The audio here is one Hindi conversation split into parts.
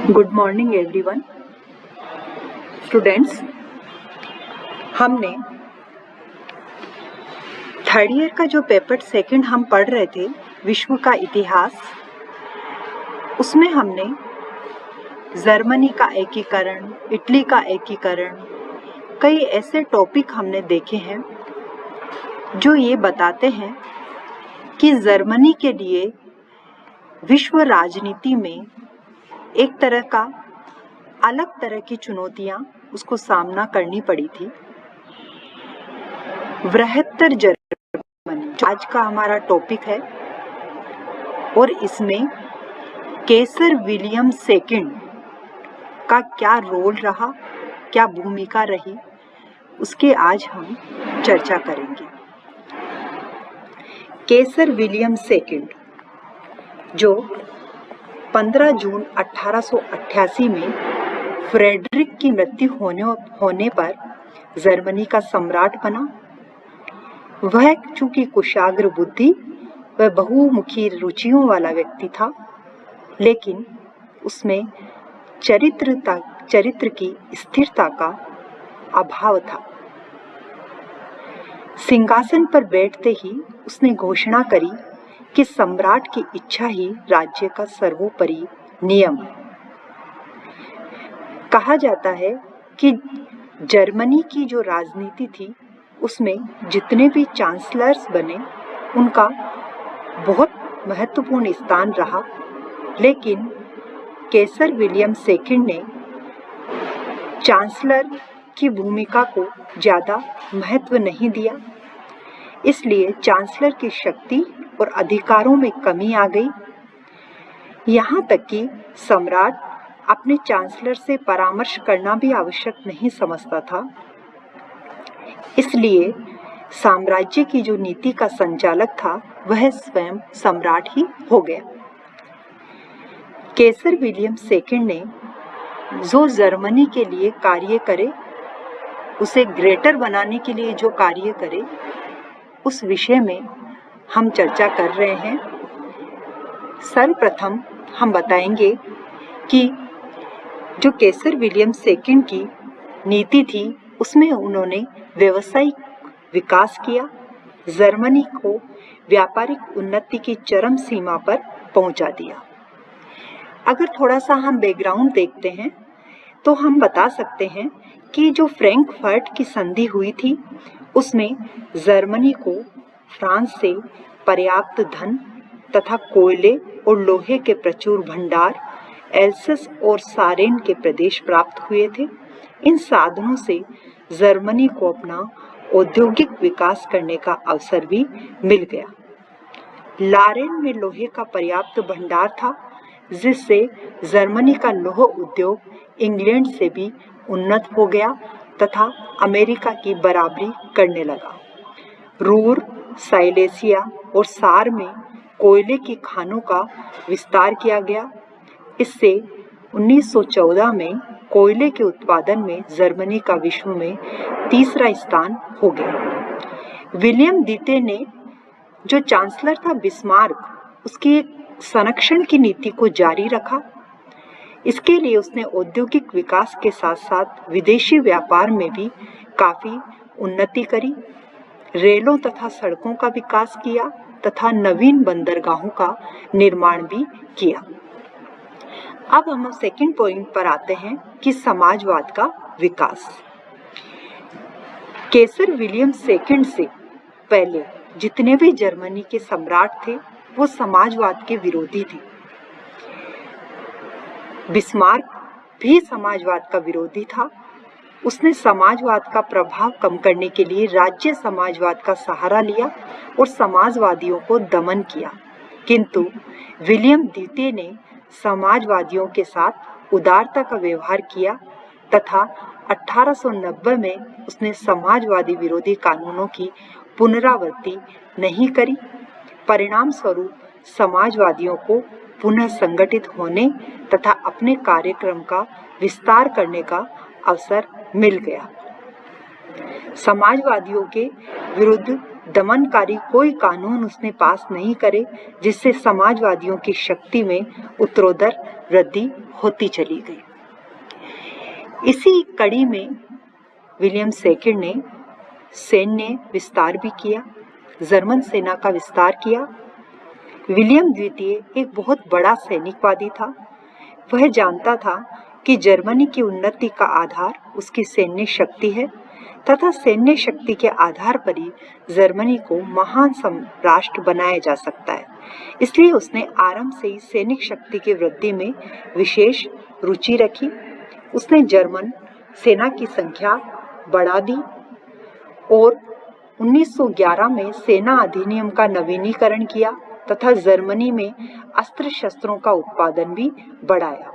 Good morning everyone. स्टूडेंट्स, हमने थर्ड ईयर का जो पेपर सेकंड हम पढ़ रहे थे, विश्व का इतिहास, उसमें हमने जर्मनी का एकीकरण, इटली का एकीकरण, कई ऐसे टॉपिक हमने देखे हैं जो ये बताते हैं कि जर्मनी के लिए विश्व राजनीति में एक तरह का अलग तरह की चुनौतियां उसको सामना करनी पड़ी थी। बृहत्तर जर्मनी जो आज का हमारा टॉपिक है, और इसमें कैसर विलियम सेकंड का क्या रोल रहा, क्या भूमिका रही, उसके आज हम चर्चा करेंगे। कैसर विलियम सेकंड जो 15 जून 1888 में फ्रेडरिक की मृत्यु होने पर जर्मनी का सम्राट बना। वह चूंकि कुशाग्र बुद्धि व बहुमुखी रुचियों वाला व्यक्ति था, लेकिन उसमें चरित्र की स्थिरता का अभाव था। सिंहासन पर बैठते ही उसने घोषणा करी कि सम्राट की इच्छा ही राज्य का सर्वोपरि नियम है। कहा जाता है कि जर्मनी की जो राजनीति थी, उसमें जितने भी चांसलर्स बने, उनका बहुत महत्वपूर्ण स्थान रहा, लेकिन कैसर विलियम सेकंड ने चांसलर की भूमिका को ज़्यादा महत्व नहीं दिया। इसलिए चांसलर की शक्ति और अधिकारों में कमी आ गई। यहाँ तक कि सम्राट अपने चांसलर से परामर्श करना भी आवश्यक नहीं समझता था। इसलिए साम्राज्य की जो नीति का संचालक था, वह स्वयं सम्राट ही हो गया। कैसर विलियम सेकंड ने जो जर्मनी के लिए कार्य करे, उसे ग्रेटर बनाने के लिए जो कार्य करे, उस विषय में हम चर्चा कर रहे हैं। सर्वप्रथम हम बताएंगे कि जो कैसर विलियम सेकंड की नीति थी, उसमें उन्होंने व्यावसायिक विकास किया, जर्मनी को व्यापारिक उन्नति की चरम सीमा पर पहुंचा दिया। अगर थोड़ा सा हम बैकग्राउंड देखते हैं तो हम बता सकते हैं कि जो फ्रैंकफर्ट की संधि हुई थी, उसमें जर्मनी को फ्रांस से पर्याप्त धन तथा कोयले और लोहे के प्रचुर भंडार, एल्सस और सारेन के प्रदेश प्राप्त हुए थे। इन साधनों से जर्मनी को अपना औद्योगिक विकास करने का अवसर भी मिल गया। लारेन में लोहे का पर्याप्त भंडार था, जिससे जर्मनी का लौह उद्योग इंग्लैंड से भी उन्नत हो गया तथा अमेरिका की बराबरी करने लगा। रूर, साइलेसिया और सार में कोयले की खानों का विस्तार किया गया। इससे 1914 में कोयले के उत्पादन में जर्मनी का विश्व में तीसरा स्थान हो गया। विलियम द्वितीय ने, जो चांसलर था बिस्मार्क, उसकी संरक्षण की नीति को जारी रखा। इसके लिए उसने औद्योगिक विकास के साथ साथ विदेशी व्यापार में भी काफी उन्नति करी, रेलों तथा सड़कों का विकास किया तथा नवीन बंदरगाहों का निर्माण भी किया। अब हम सेकंड पॉइंट पर आते हैं कि समाजवाद का विकास। कैसर विलियम सेकंड से पहले जितने भी जर्मनी के सम्राट थे, वो समाजवाद के विरोधी थे। बिस्मार्क भी समाजवाद का विरोधी था। उसने समाजवाद का प्रभाव कम करने के लिए राज्य समाजवाद का सहारा लिया और समाजवादियों को दमन किया, किंतु विलियम द्वितीय ने समाजवादियों के साथ उदारता का व्यवहार किया तथा 1890 में उसने समाजवादी विरोधी कानूनों की पुनरावृत्ति नहीं करी। परिणाम स्वरूप समाजवादियों को पुनः संगठित होने तथा अपने कार्यक्रम का विस्तार करने का अवसर मिल गया। समाजवादियों के विरुद्ध दमनकारी कोई कानून उसने पास नहीं करे, जिससे समाजवादियों की शक्ति में उत्तरोत्तर वृद्धि होती चली गई। इसी कड़ी में विलियम सेकंड ने सैन्य विस्तार भी किया, जर्मन सेना का विस्तार किया। विलियम द्वितीय एक बहुत बड़ा सैनिकवादी था। वह जानता था कि जर्मनी की उन्नति का आधार उसकी सैन्य शक्ति है तथा सैन्य शक्ति के आधार पर ही जर्मनी को महान राष्ट्र बनाया जा सकता है। इसलिए उसने आरंभ से ही सैनिक शक्ति की वृद्धि में विशेष रुचि रखी। उसने जर्मन सेना की संख्या बढ़ा दी और 1911 में सेना अधिनियम का नवीनीकरण किया तथा जर्मनी में अस्त्र शस्त्रों का उत्पादन भी बढ़ाया।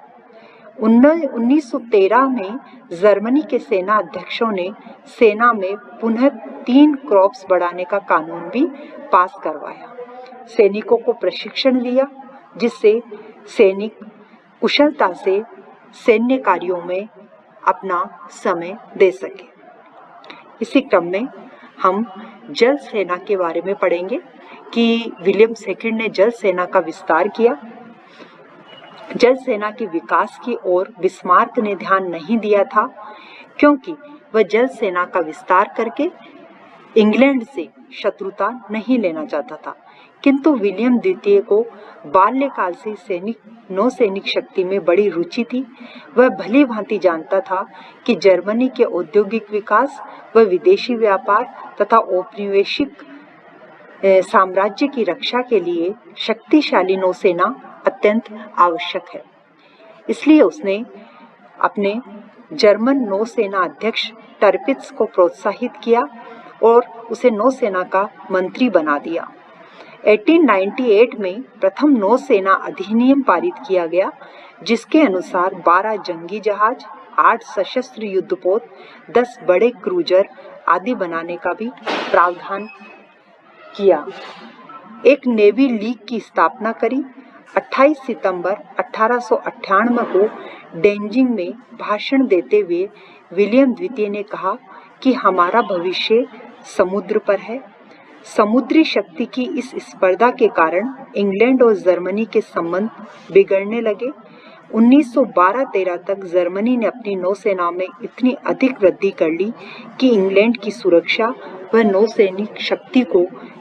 1913 में जर्मनी के सेना अध्यक्षों ने सेना में पुनः 3 क्रॉप्स बढ़ाने का कानून भी पास करवाया। सैनिकों को प्रशिक्षण दिया, जिससे सैनिक कुशलता से सैन्य कार्यों में अपना समय दे सके। इसी क्रम में हम जल सेना के बारे में पढ़ेंगे कि विलियम सेकंड ने जल सेना का विस्तार किया। जल सेना के विकास की ओर बिस्मार्क ने ध्यान नहीं दिया था, क्योंकि वह जल सेना का विस्तार करके इंग्लैंड से शत्रुता नहीं लेना चाहता था। किंतु विलियम द्वितीय को बाल्यकाल से नौसैनिक शक्ति में बड़ी रुचि थी। वह भली भांति जानता था कि जर्मनी के औद्योगिक विकास व विदेशी व्यापार तथा औपनिवेशिक साम्राज्य की रक्षा के लिए शक्तिशाली नौसेना अत्यंत आवश्यक है। इसलिए उसने अपने जर्मन नौसेना अध्यक्ष टर्पित्स को प्रोत्साहित किया और उसे नौसेना का मंत्री बना दिया। 1898 में प्रथम नौसेना अधिनियम पारित किया गया, जिसके अनुसार 12 जंगी जहाज, 8 सशस्त्र युद्धपोत, 10 बड़े क्रूजर आदि बनाने का भी प्रावधान किया। एक नेवी लीग की स्थापना करी। 28 सितंबर 1898 को डेंजिंग में भाषण देते हुए विलियम द्वितीय ने कहा कि हमारा भविष्य समुद्र पर है। समुद्री शक्ति की इस स्पर्धा के कारण इंग्लैंड और जर्मनी के संबंध बिगड़ने लगे। 1912-13 तक जर्मनी ने अपनी नौसेना में इतनी अधिक वृद्धि कर ली कि इंग्लैंड की सुरक्षा व नौसैनिक शक्ति को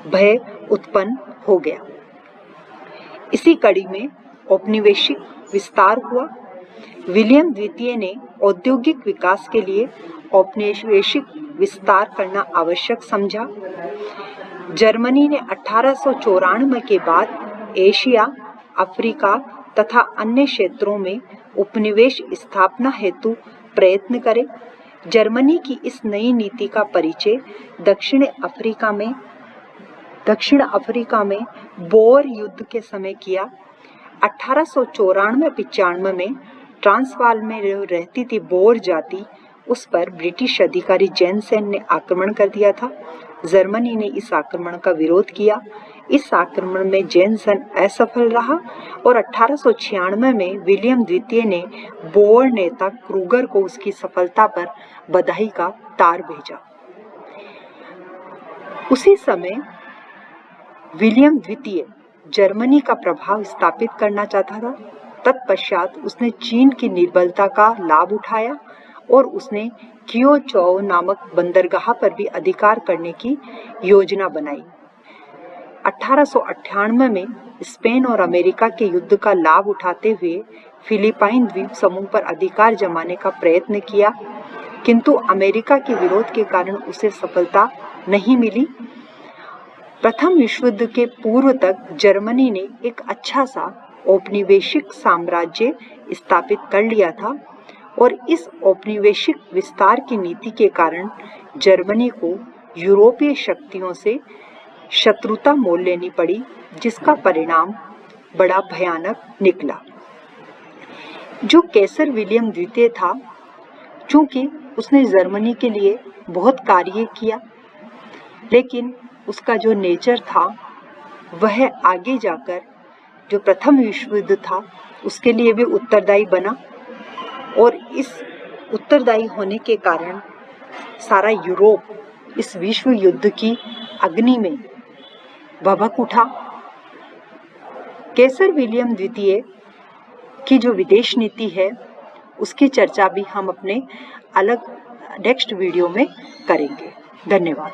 भय उत्पन्न हो गया। इसी कड़ी में औपनिवेशिक विस्तार हुआ। विलियम द्वितीय ने औद्योगिक विकास के लिए औपनिवेशिक विस्तार करना आवश्यक समझा। जर्मनी ने 1894 के बाद एशिया, अफ्रीका तथा अन्य क्षेत्रों में उपनिवेश स्थापना हेतु प्रयत्न करे। जर्मनी की इस नई नीति का परिचय दक्षिण अफ्रीका में बोअर युद्ध के समय किया। 1894-95 में ट्रांसवाल में रहती थी बोअर जाति, उस पर ब्रिटिश अधिकारी जेनसेन ने आक्रमण कर दिया था। जर्मनी ने इस आक्रमण का विरोध किया। इस आक्रमण में जेनसेन असफल रहा और 1896 में विलियम द्वितीय ने बोअर नेता क्रूगर को उसकी सफलता पर बधाई का तार भेजा। उसी समय विलियम द्वितीय जर्मनी का प्रभाव स्थापित करना चाहता था। तत्पश्चात उसने चीन की निर्बलता का लाभ उठाया और उसने क्योचौ नामक बंदरगाह पर भी अधिकार करने की योजना बनाई। 1898 में स्पेन और अमेरिका के युद्ध का लाभ उठाते हुए फिलिपाइन द्वीप समूह पर अधिकार जमाने का प्रयत्न किया, किंतु अमेरिका के विरोध के कारण उसे सफलता नहीं मिली। प्रथम विश्व युद्ध के पूर्व तक जर्मनी ने एक अच्छा सा औपनिवेशिक साम्राज्य स्थापित कर लिया था और इस औपनिवेशिक विस्तार की नीति के कारण जर्मनी को यूरोपीय शक्तियों से शत्रुता मोल लेनी पड़ी, जिसका परिणाम बड़ा भयानक निकला। जो कैसर विलियम द्वितीय था, चूंकि उसने जर्मनी के लिए बहुत कार्य किया, लेकिन उसका जो नेचर था वह आगे जाकर जो प्रथम विश्व युद्ध था उसके लिए भी उत्तरदायी बना और इस उत्तरदायी होने के कारण सारा यूरोप इस विश्व युद्ध की अग्नि में भभक उठा। कैसर विलियम द्वितीय की जो विदेश नीति है उसकी चर्चा भी हम अपने अलग नेक्स्ट वीडियो में करेंगे। धन्यवाद।